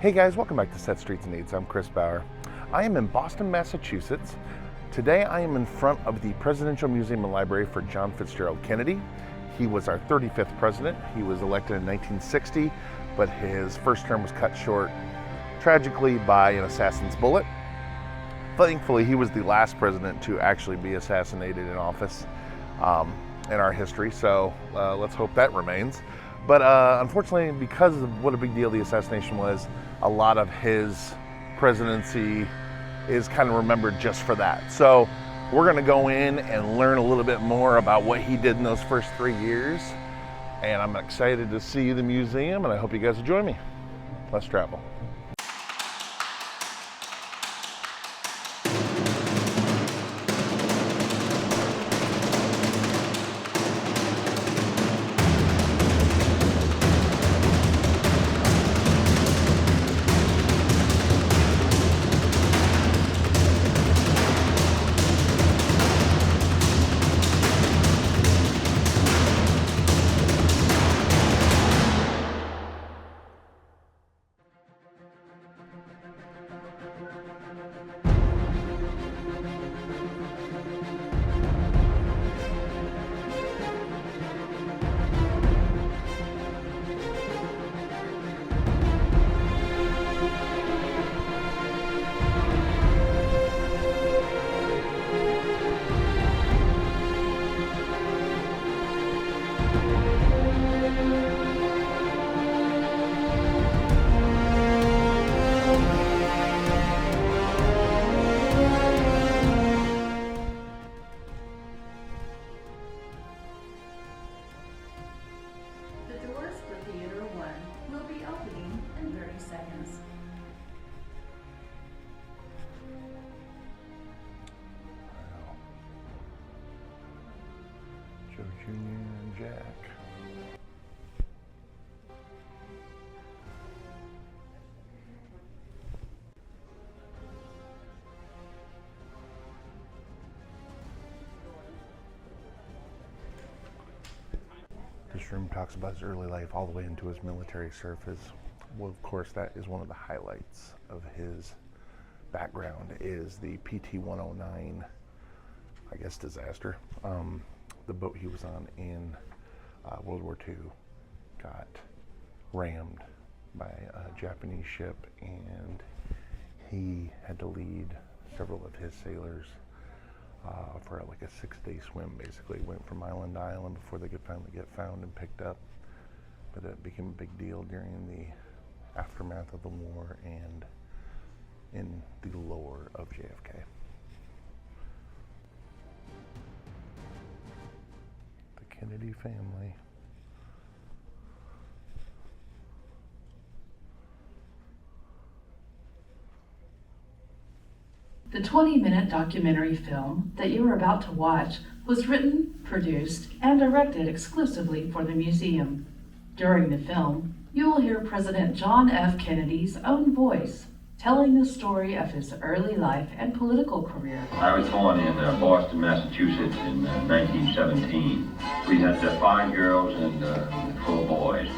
Hey guys, welcome back to Set Streets and Needs. I'm Chris Bauer. I am in Boston, Massachusetts. Today I am in front of the Presidential Museum and Library for John Fitzgerald Kennedy. He was our 35th president. He was elected in 1960, but his first term was cut short tragically by an assassin's bullet. Thankfully, he was the last president to actually be assassinated in office in our history, so let's hope that remains. But unfortunately, because of what a big deal the assassination was, a lot of his presidency is kind of remembered just for that. So we're gonna go in and learn a little bit more about what he did in those first 3 years. And I'm excited to see the museum, and I hope you guys will join me. Let's travel. Jr. and Jack. This room talks about his early life all the way into his military service. Well, of course, that is one of the highlights of his background is the PT-109, I guess, disaster. The boat he was on in World War II got rammed by a Japanese ship, and he had to lead several of his sailors for like a 6-day swim, basically. Went from island to island before they could finally get found and picked up. But it became a big deal during the aftermath of the war and in the lore of JFK. Kennedy family. The 20-minute documentary film that you are about to watch was written, produced, and directed exclusively for the museum. During the film, you will hear President John F. Kennedy's own voice telling the story of his early life and political career. I was born in Boston, Massachusetts in 1917. We had 5 girls and 4 boys.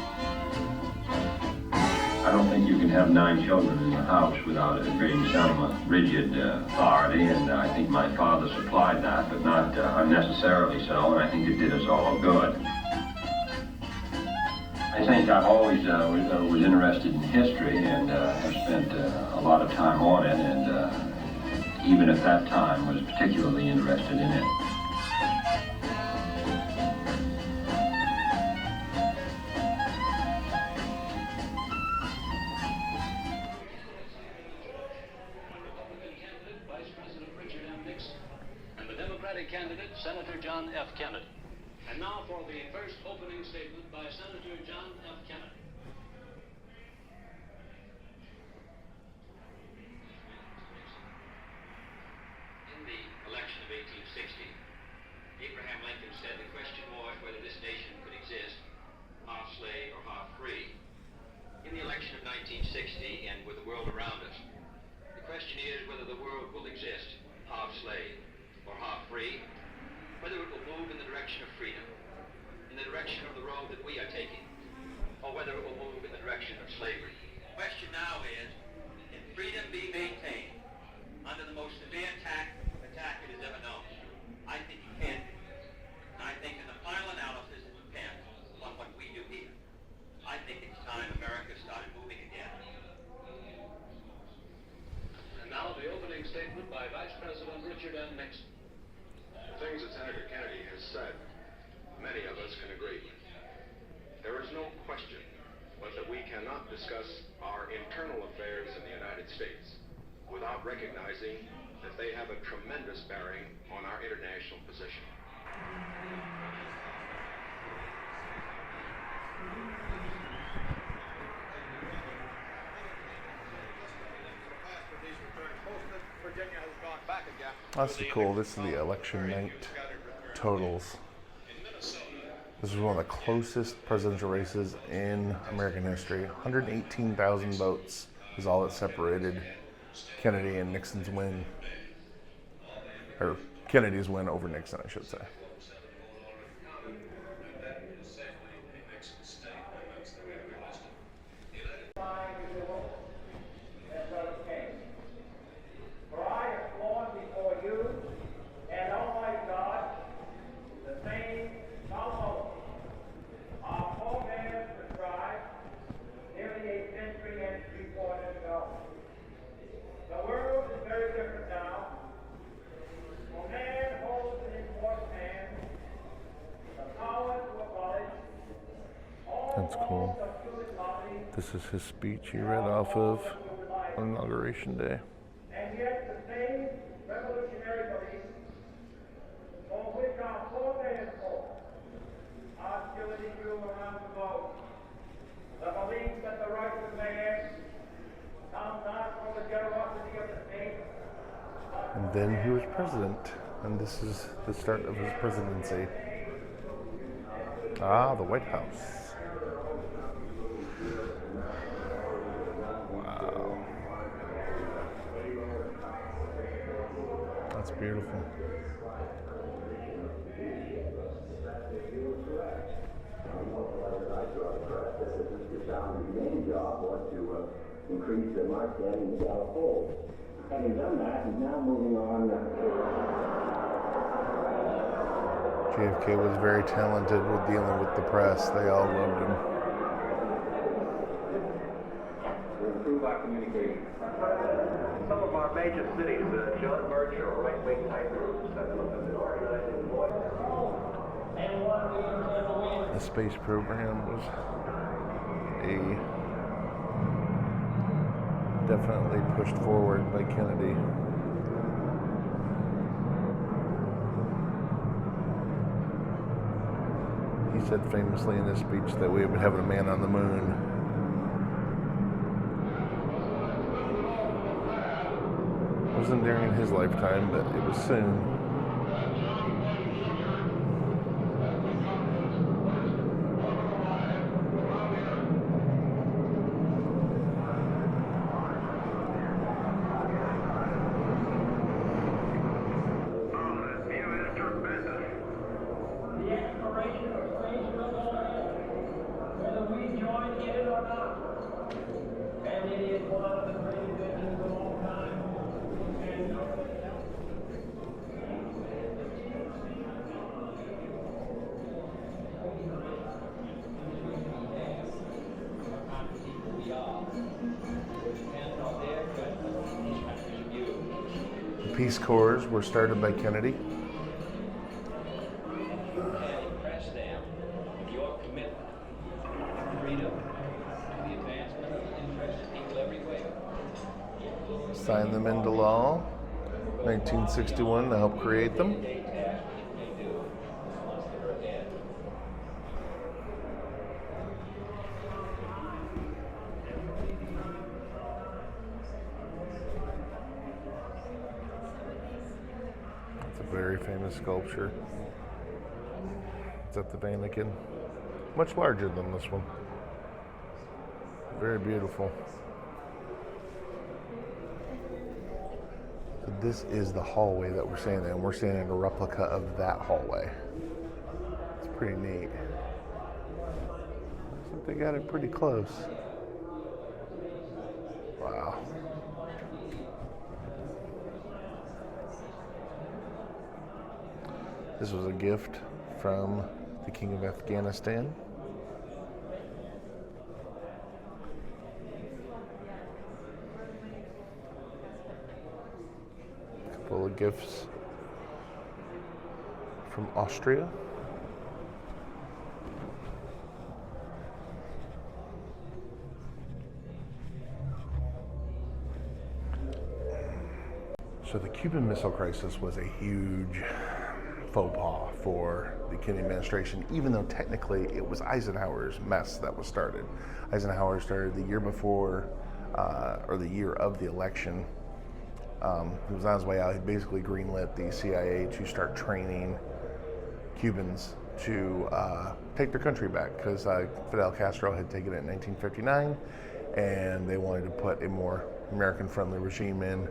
I don't think you can have 9 children in the house without it being some rigid authority, and I think my father supplied that, but not unnecessarily so, and I think it did us all good. I think I've always was interested in history and have spent a lot of time on it, and even at that time was particularly interested in it. Vice President Richard M. Nixon, and the Democratic candidate, Senator John F. Kennedy. And now for the first opening statement by Senator John F. Kennedy. In the election of 1860, Abraham Lincoln said the question was whether this nation could exist half slave or half free. In the election of 1960, and with the world around us, the question is whether the world will exist half slave or half free, whether it will move in the direction of freedom, in the direction of the road that we are taking, or whether it will move in the direction of slavery. question now is, can freedom be maintained under the most severe attack it has ever known? I think it can. And I think in the final analysis, it depends on what we do here. I think it's time America started moving again. And now the opening statement by Vice President Richard M. Nixon. The things that Senator Kennedy has said, many of us can agree with. There is no question but that we cannot discuss our internal affairs in the United States without recognizing that they have a tremendous bearing on our international position. That's cool. This is the election night totals. This is one of the closest presidential races in American history. 118,000 votes is all that separated Kennedy and Nixon's win. Or Kennedy's win over Nixon, I should say. That's cool. This is his speech he read off of on Inauguration Day. And yet the same revolutionary beliefs for which our forebears fought are still in issue around the globe. The belief that the rights of man come not from the generosity of the state. And then he was president, and this is the start of his presidency. Ah, the White House. Wow. That's beautiful. Main job was to increase the mark standing in the California. Having done that, he's now moving on. JFK was very talented with dealing with the press. They all loved him. To improve our communication. Some of our major cities, John Birch or right-wing type groups that have been organizing voice. The space program was definitely pushed forward by Kennedy. He said famously in his speech that we would have a man on the moon. It wasn't during his lifetime, but it was soon. The Peace Corps were started by Kennedy. Press them your commitment to freedom, to the advancement of the interests of people everywhere. Signed them into law, 1961, to help create them. It's a very famous sculpture. It's at the Vatican. Much larger than this one. Very beautiful. So this is the hallway that we're standing in. We're standing in a replica of that hallway. It's pretty neat. Looks like they got it pretty close. Wow. This was a gift from the King of Afghanistan. A couple of gifts from Austria. So the Cuban Missile Crisis was a huge faux pas for the Kennedy administration, even though technically it was Eisenhower's mess that was started. Eisenhower started the year before, or the year of the election. He was on his way out. He basically greenlit the CIA to start training Cubans to take their country back, because Fidel Castro had taken it in 1959, and they wanted to put a more American-friendly regime in,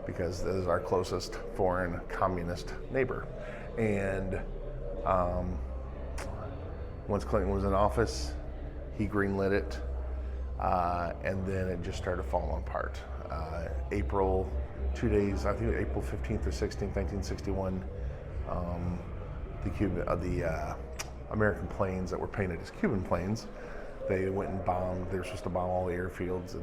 because this is our closest foreign communist neighbor. And once Clinton was in office, he greenlit it, and then it just started falling apart. April 15th or 16th, 1961, the American planes that were painted as Cuban planes, they went and bombed. They were supposed to bomb all the airfields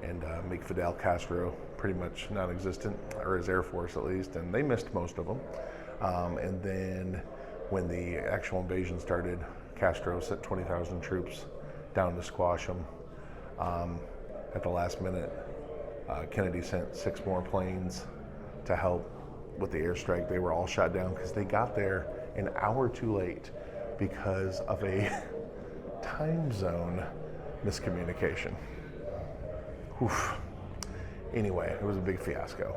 and make Fidel Castro pretty much non-existent, or his Air Force at least, and they missed most of them. And then when the actual invasion started, Castro sent 20,000 troops down to squash them. At the last minute, Kennedy sent 6 more planes to help with the airstrike. They were all shot down because they got there an hour too late because of a time zone miscommunication. Oof. Anyway, it was a big fiasco.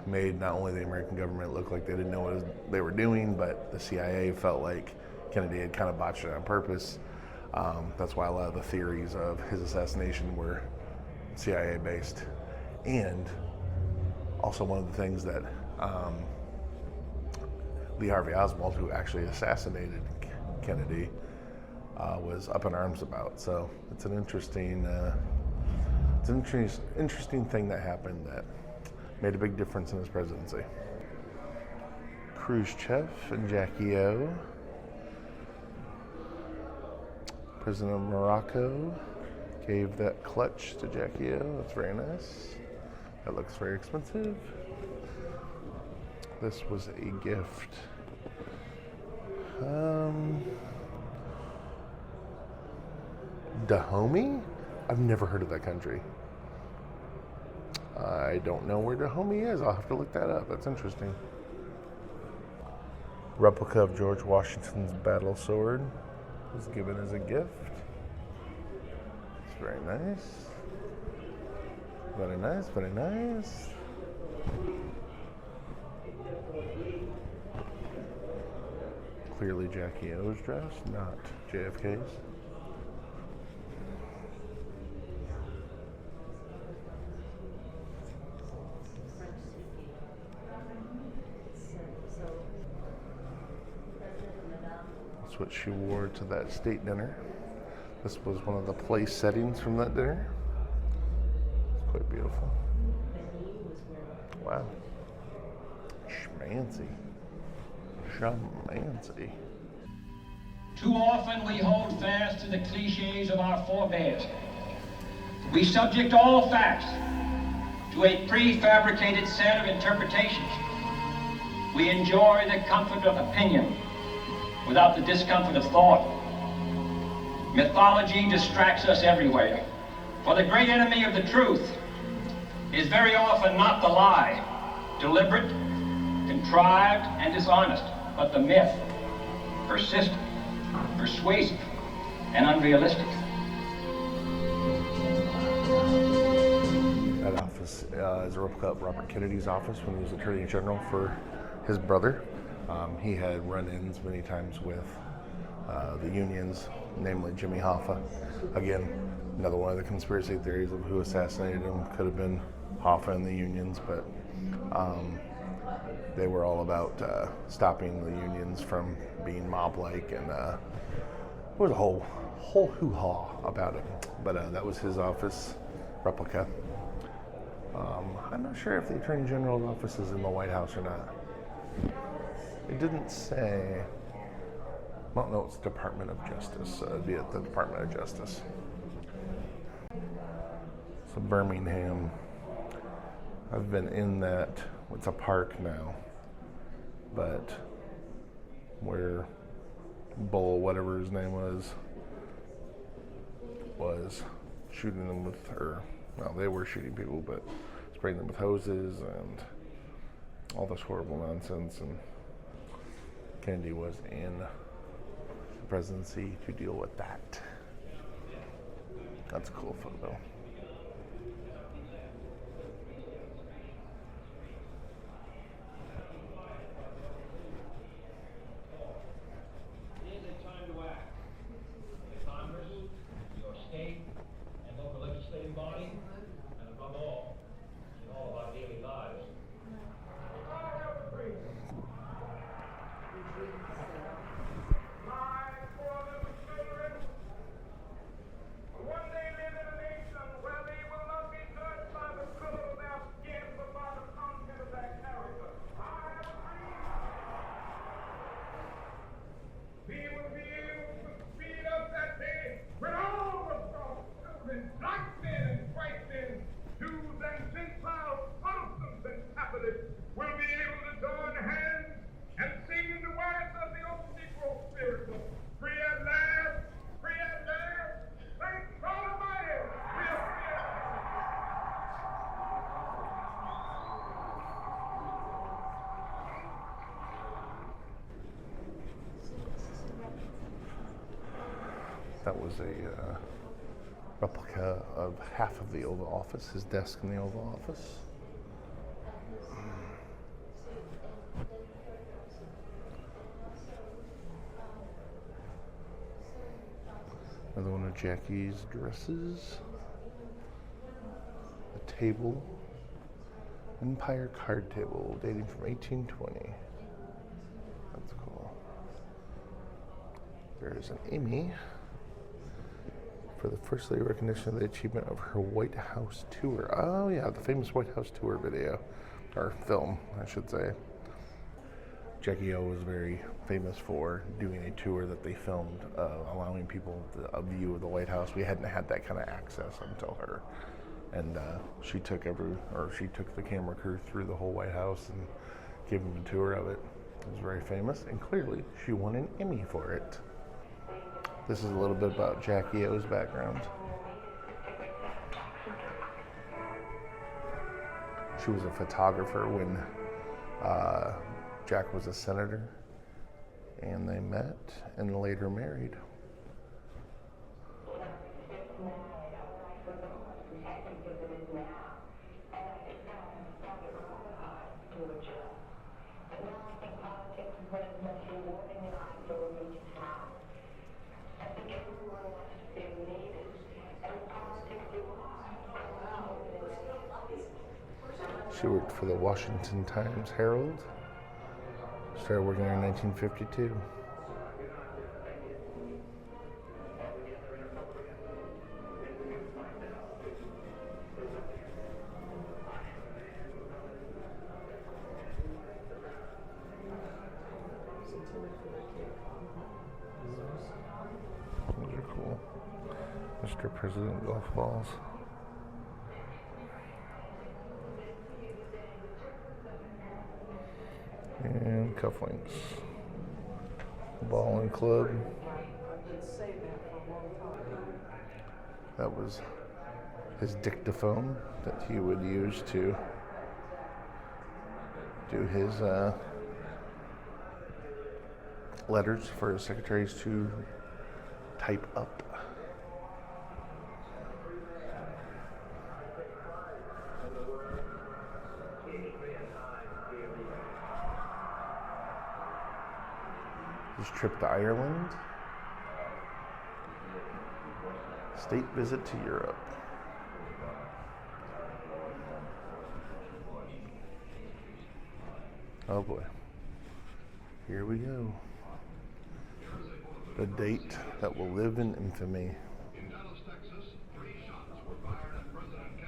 Made not only the American government look like they didn't know what they were doing, but the CIA felt like Kennedy had kind of botched it on purpose. That's why a lot of the theories of his assassination were CIA based. And also one of the things that Lee Harvey Oswald, who actually assassinated Kennedy, was up in arms about. So it's an interesting thing that happened that made a big difference in his presidency. Khrushchev and Jackie O. President of Morocco gave that clutch to Jackie O. That's very nice. That looks very expensive. This was a gift. Dahomey? I've never heard of that country. I don't know where Dahomey is. I'll have to look that up. That's interesting. Replica of George Washington's battle sword was given as a gift. It's very nice. Very nice, very nice. Clearly Jackie O's dress, not JFK's. That's what she wore to that state dinner. This was one of the place settings from that dinner. It's quite beautiful. Wow. Schmancy. Schmancy. Too often we hold fast to the cliches of our forebears. We subject all facts to a prefabricated set of interpretations. We enjoy the comfort of opinion without the discomfort of thought. Mythology distracts us everywhere, for the great enemy of the truth is very often not the lie, deliberate, contrived, and dishonest, but the myth, persistent, persuasive, and unrealistic. That office is a replica of Robert Kennedy's office when he was Attorney General for his brother. He had run-ins many times with the unions, namely Jimmy Hoffa. Again, another one of the conspiracy theories of who assassinated him. Could have been Hoffa and the unions, but they were all about stopping the unions from being mob-like, and there was a whole hoo-ha about it. But that was his office. replica. I'm not sure if the Attorney General's office is in the White House or not. It didn't say. Well, no, it's Department of Justice, so it'd be at the Department of Justice. So Birmingham. I've been in that, it's a park now, but where Bull, whatever his name was shooting them with, or, well, they were shooting people, but spraying them with hoses and all this horrible nonsense, and Kennedy was in the presidency to deal with that. That's a cool photo. That was a replica of half of the Oval Office, his desk in the Oval Office. Another one of Jackie's dresses. A table. Empire card table dating from 1820. That's cool. There's an Emmy for the First Lady recognition of the achievement of her White House tour. Oh yeah, the famous White House tour video, or film, I should say. Jackie O was very famous for doing a tour that they filmed, allowing people a view of the White House. We hadn't had that kind of access until her, and she took the camera crew through the whole White House and gave them a tour of it. It was very famous, and clearly she won an Emmy for it. This is a little bit about Jackie O's background. She was a photographer when Jack was a senator, and they met and later married. She worked for the Washington Times Herald. Started working there in 1952. Those are cool. Mr. President golf balls. And cufflinks. Ball and club. That was his dictaphone that he would use to do his letters for his secretaries to type up. His trip to Ireland. State visit to Europe. Oh boy. Here we go. The date that will live in infamy. In Dallas, Texas, 3 shots were fired at President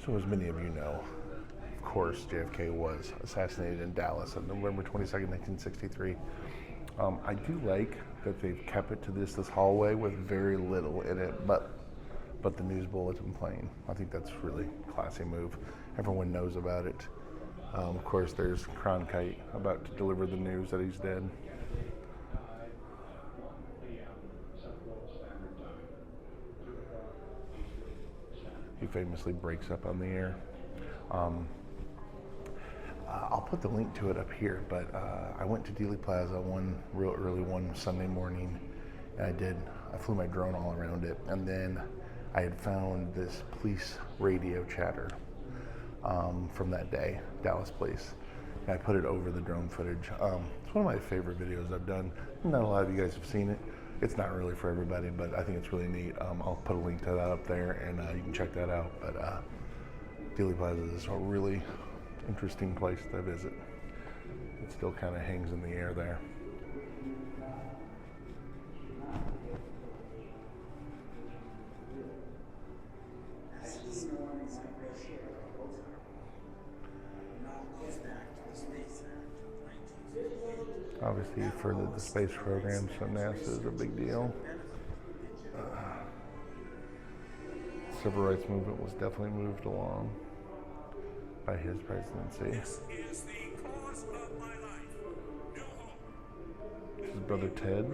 So as many of you know, of course, JFK was assassinated in Dallas on November 22nd, 1963. I do like that they've kept it to this hallway with very little in it, but the news bulletin playing. I think that's really classy move. Everyone knows about it. Of course, there's Cronkite about to deliver the news that he's dead. He famously breaks up on the air. I'll put the link to it up here, but I went to Dealey Plaza real early one Sunday morning, and I flew my drone all around it, and then I had found this police radio chatter from that day, Dallas Police, and I put it over the drone footage. It's one of my favorite videos I've done. Not a lot of you guys have seen it. It's not really for everybody, but I think it's really neat. I'll put a link to that up there, and you can check that out. But Dealey Plaza is a really interesting place to visit. It still kind of hangs in the air there. Obviously, he furthered the space program, so NASA is a big deal. Civil rights movement was definitely moved along by his presidency. This is the cause of my life. No hope. His brother Ted.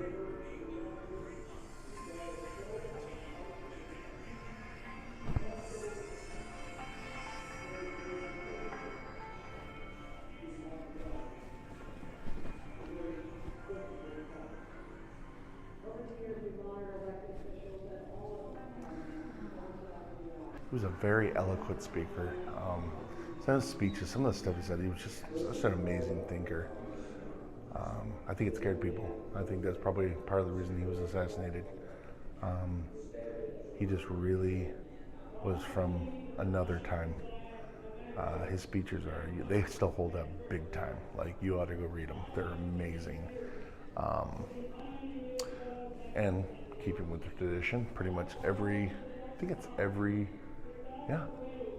He was a very eloquent speaker. Some of his speeches, some of the stuff he said, he was just such an amazing thinker. I think it scared people. I think that's probably part of the reason he was assassinated. He just really was from another time. His speeches they still hold up big time. Like, you ought to go read them. They're amazing. And keeping with the tradition, pretty much every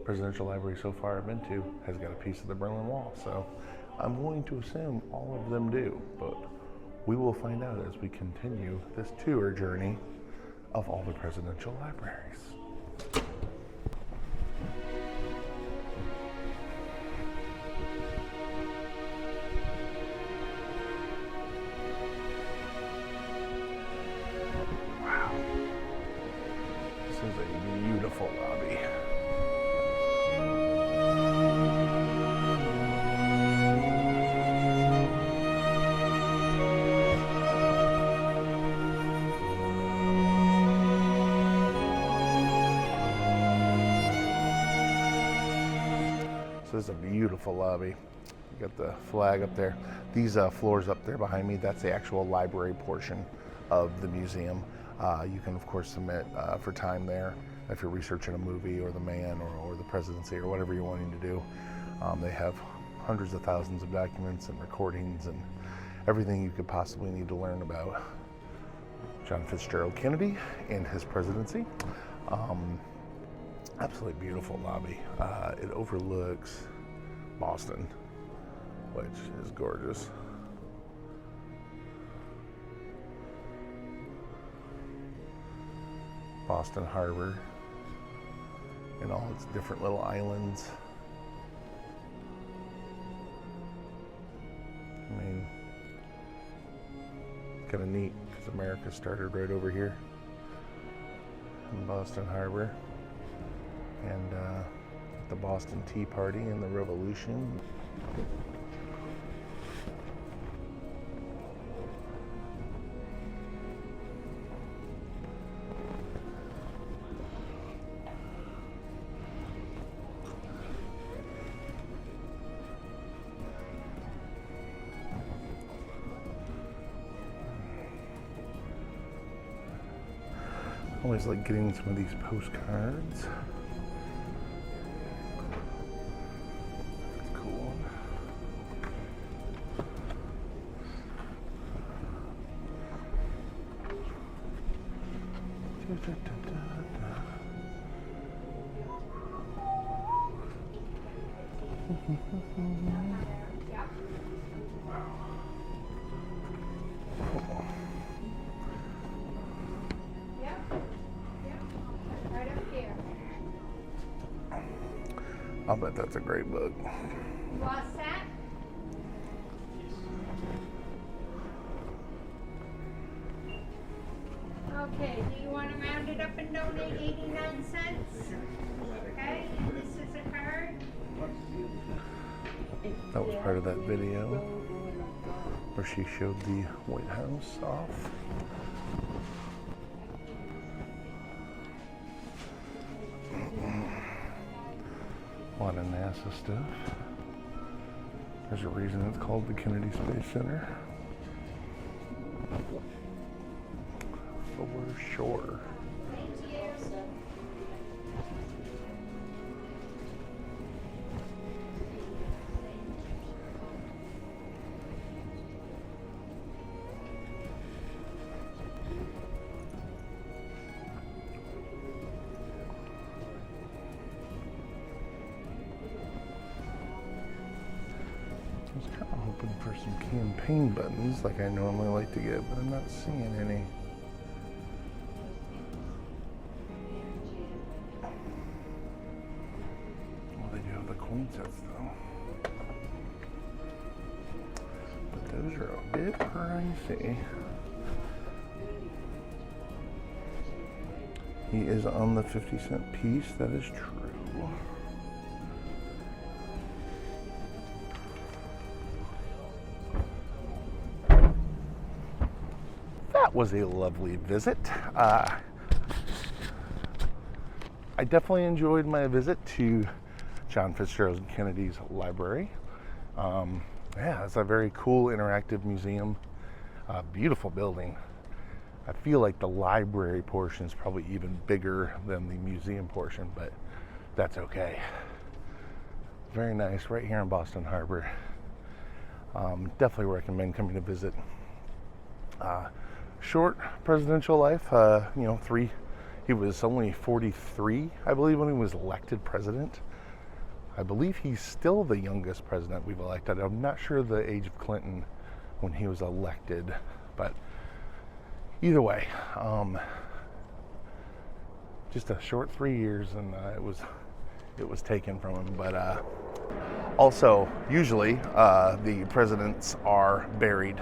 presidential library so far I've been to has got a piece of the Berlin Wall. So I'm going to assume all of them do, but we will find out as we continue this tour journey of all the presidential libraries. Wow. This is a beautiful lobby. So this is a beautiful lobby. You got the flag up there. These floors up there behind me, that's the actual library portion of the museum. You can, of course, submit for time there if you're researching a movie or The Man or the Presidency or whatever you're wanting to do. They have hundreds of thousands of documents and recordings and everything you could possibly need to learn about John Fitzgerald Kennedy and his presidency. Absolutely beautiful lobby. It overlooks Boston, which is gorgeous. Boston Harbor and all its different little islands. I mean, it's kind of neat because America started right over here in Boston Harbor. And the Boston Tea Party and the Revolution. I always like getting some of these postcards. Right up here. I'll bet that's a great book. You all set? Okay, do you want to round it up and donate 89 cents? Okay, and this is a card. That was part of that video where she showed the White House off. A lot of NASA stuff. There's a reason it's called the Kennedy Space Center. For sure. I was kind of hoping for some campaign buttons like I normally like to get, but I'm not seeing any. Well, they do have the coin sets though. But those are a bit pricey. He is on the 50-cent piece, that is true. That was a lovely visit. I definitely enjoyed my visit to John Fitzgerald Kennedy's library. Yeah, it's a very cool interactive museum. Beautiful building. I feel like the library portion is probably even bigger than the museum portion, but that's okay. Very nice, right here in Boston Harbor. Definitely recommend coming to visit. Short presidential life, he was only 43, I believe, when he was elected president. I believe he's still the youngest president we've elected. I'm not sure the age of Clinton when he was elected, but either way, just a short 3 years, and it was taken from him. But also, usually the presidents are buried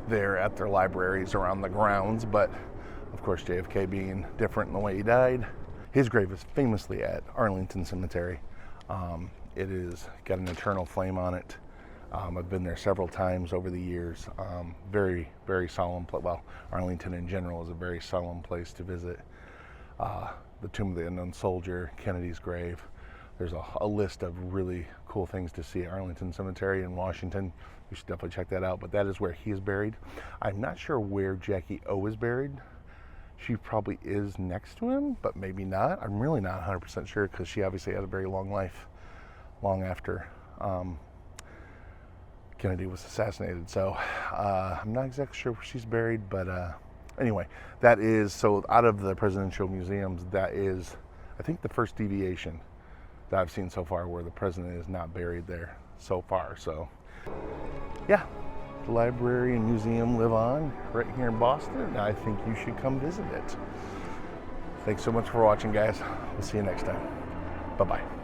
there at their libraries around the grounds, but of course JFK being different in the way he died, his grave is famously at Arlington Cemetery. It is got an eternal flame on it. I've been there several times over the years. Very, very solemn place. Well, Arlington in general is a very solemn place to visit. The Tomb of the Unknown Soldier, Kennedy's grave. There's a list of really cool things to see at Arlington Cemetery in Washington. You should definitely check that out, but that is where he is buried. I'm not sure where Jackie O is buried. She probably is next to him, but maybe not. I'm really not 100% sure because she obviously had a very long life, long after Kennedy was assassinated. So I'm not exactly sure where she's buried, but anyway, that is, so out of the presidential museums, that is, I think, the first deviation that I've seen so far where the president is not buried there so far. So yeah, the library and museum live on right here in Boston, and I think you should come visit it. Thanks so much for watching, guys. We'll see you next time. Bye-bye.